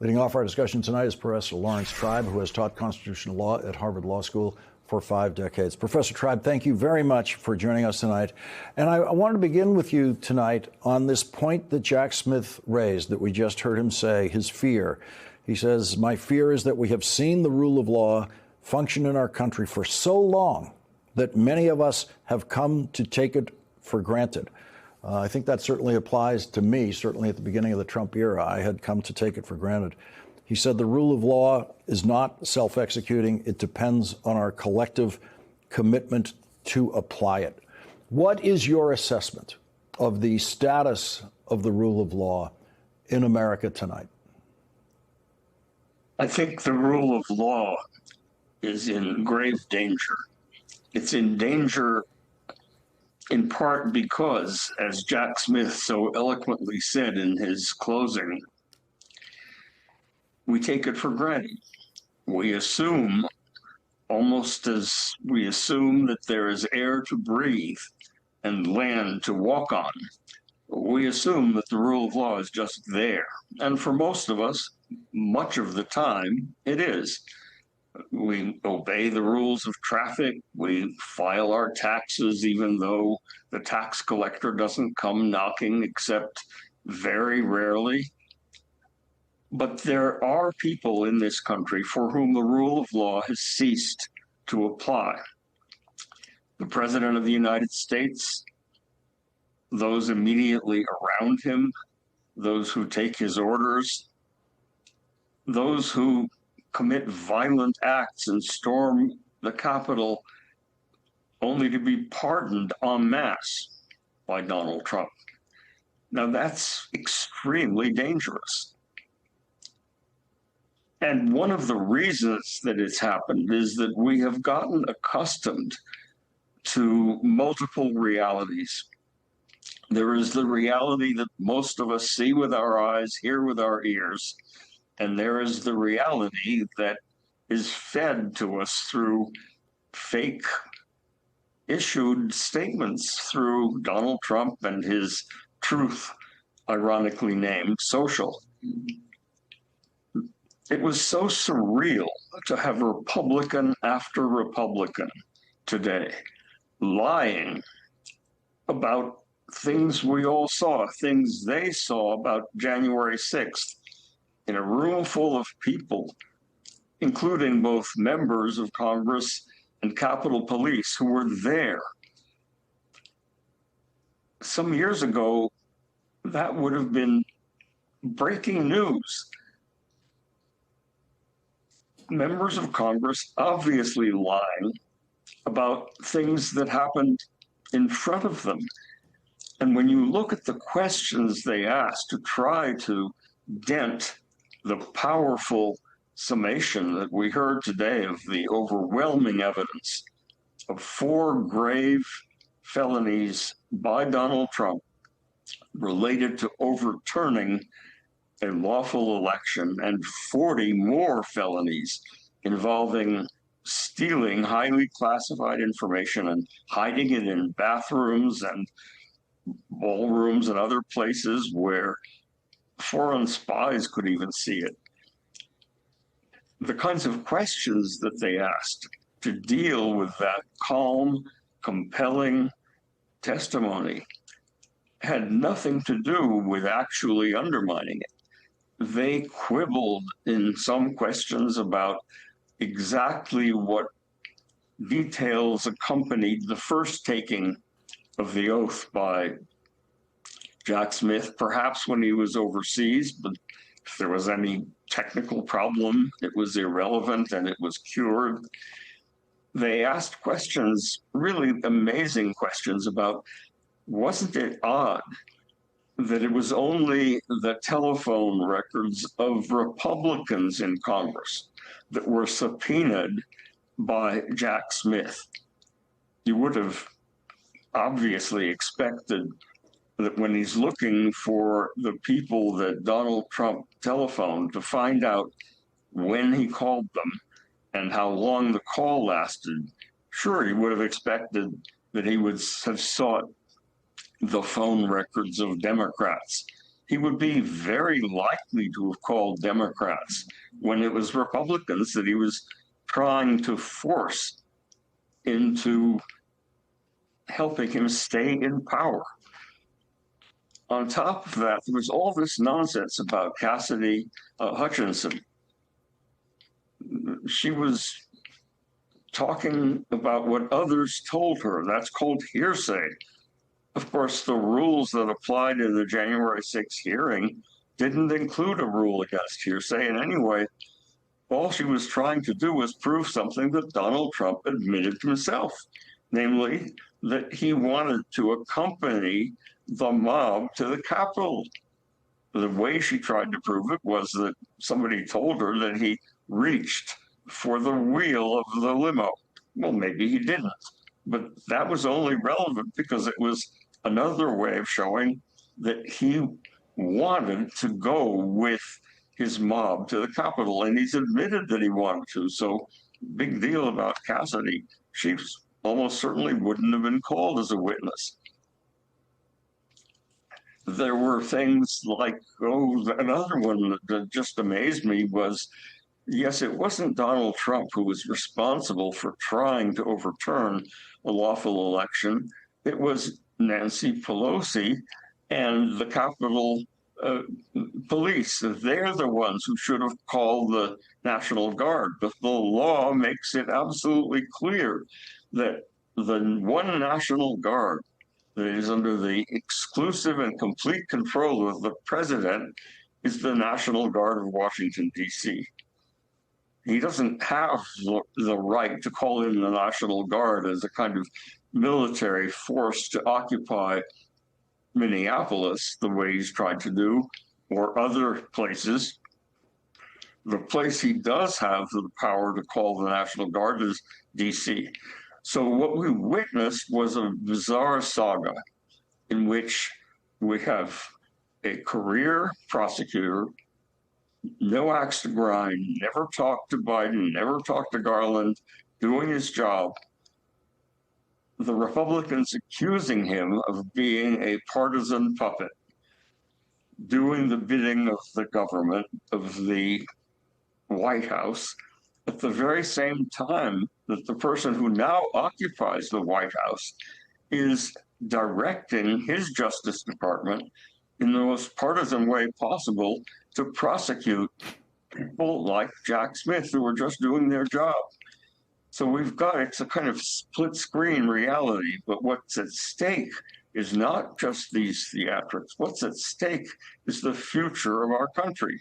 Leading off our discussion tonight is Professor Laurence Tribe, who has taught constitutional law at Harvard Law School for 5 decades. Professor Tribe, thank you very much for joining us tonight. And I wanted to begin with you tonight on this point that Jack Smith raised, that we just heard him say, his fear. He says, "My fear is that we have seen the rule of law function in our country for so long that many of us have come to take it for granted." I think that certainly applies to me. Certainly at the beginning of the Trump era, I had come to take it for granted. He said the rule of law is not self-executing. It depends on our collective commitment to apply it. What is your assessment of the status of the rule of law in America tonight? I think the rule of law is in grave danger. It's in danger in part because, as Jack Smith so eloquently said in his closing, we take it for granted. We assume, almost as we assume that there is air to breathe and land to walk on, we assume that the rule of law is just there. And for most of us, much of the time, it is. We obey the rules of traffic. We file our taxes, even though the tax collector doesn't come knocking except very rarely. But there are people in this country for whom the rule of law has ceased to apply. The President of the United States, those immediately around him, those who take his orders, those who commit violent acts and storm the Capitol only to be pardoned en masse by Donald Trump. Now that's extremely dangerous. And one of the reasons that it's happened is that we have gotten accustomed to multiple realities. There is the reality that most of us see with our eyes, hear with our ears, and there is the reality that is fed to us through fake issued statements through Donald Trump and his Truth, ironically named Social. It was so surreal to have Republican after Republican today lying about things we all saw, things they saw about January 6th, in a room full of people, including both members of Congress and Capitol Police who were there. Some years ago, that would have been breaking news. Members of Congress obviously lying about things that happened in front of them. And when you look at the questions they asked to try to dent the powerful summation that we heard today of the overwhelming evidence of 4 grave felonies by Donald Trump related to overturning a lawful election and 40 more felonies involving stealing highly classified information and hiding it in bathrooms and ballrooms and other places where foreign spies could even see it. The kinds of questions that they asked to deal with that calm, compelling testimony had nothing to do with actually undermining it. They quibbled in some questions about exactly what details accompanied the first taking of the oath by Jack Smith, perhaps when he was overseas, but if there was any technical problem, it was irrelevant and it was cured. They asked questions, really amazing questions about, wasn't it odd that it was only the telephone records of Republicans in Congress that were subpoenaed by Jack Smith? You would have obviously expected that when he's looking for the people that Donald Trump telephoned to find out when he called them and how long the call lasted, sure, he would have expected that he would have sought the phone records of Democrats he would be very likely to have called Democrats when it was Republicans that he was trying to force into helping him stay in power. On top of that, there was all this nonsense about Cassidy Hutchinson. She was talking about what others told her. That's called hearsay. Of course, the rules that applied in the January 6th hearing didn't include a rule against hearsay in any way. All she was trying to do was prove something that Donald Trump admitted to himself, namely that he wanted to accompany the mob to the Capitol. The way she tried to prove it was that somebody told her that he reached for the wheel of the limo. Well, maybe he didn't, but that was only relevant because it was another way of showing that he wanted to go with his mob to the Capitol, and he's admitted that he wanted to. So, big deal about Cassidy. She almost certainly wouldn't have been called as a witness. There were things like, another one that just amazed me was, yes, it wasn't Donald Trump who was responsible for trying to overturn a lawful election. It was Nancy Pelosi and the Capitol police. They're the ones who should have called the National Guard. But the law makes it absolutely clear that the one National Guard that is under the exclusive and complete control of the president is the National Guard of Washington, D.C. He doesn't have the right to call in the National Guard as a kind of military force to occupy Minneapolis the way he's tried to do, or other places. The place he does have the power to call the National Guard is D.C. So what we witnessed was a bizarre saga in which we have a career prosecutor, no axe to grind, never talked to Biden, never talked to Garland, doing his job. The Republicans accusing him of being a partisan puppet, doing the bidding of the government, of the White House, at the very same time that the person who now occupies the White House is directing his Justice Department in the most partisan way possible to prosecute people like Jack Smith who are just doing their job. So it's a kind of split screen reality, but what's at stake is not just these theatrics. What's at stake is the future of our country.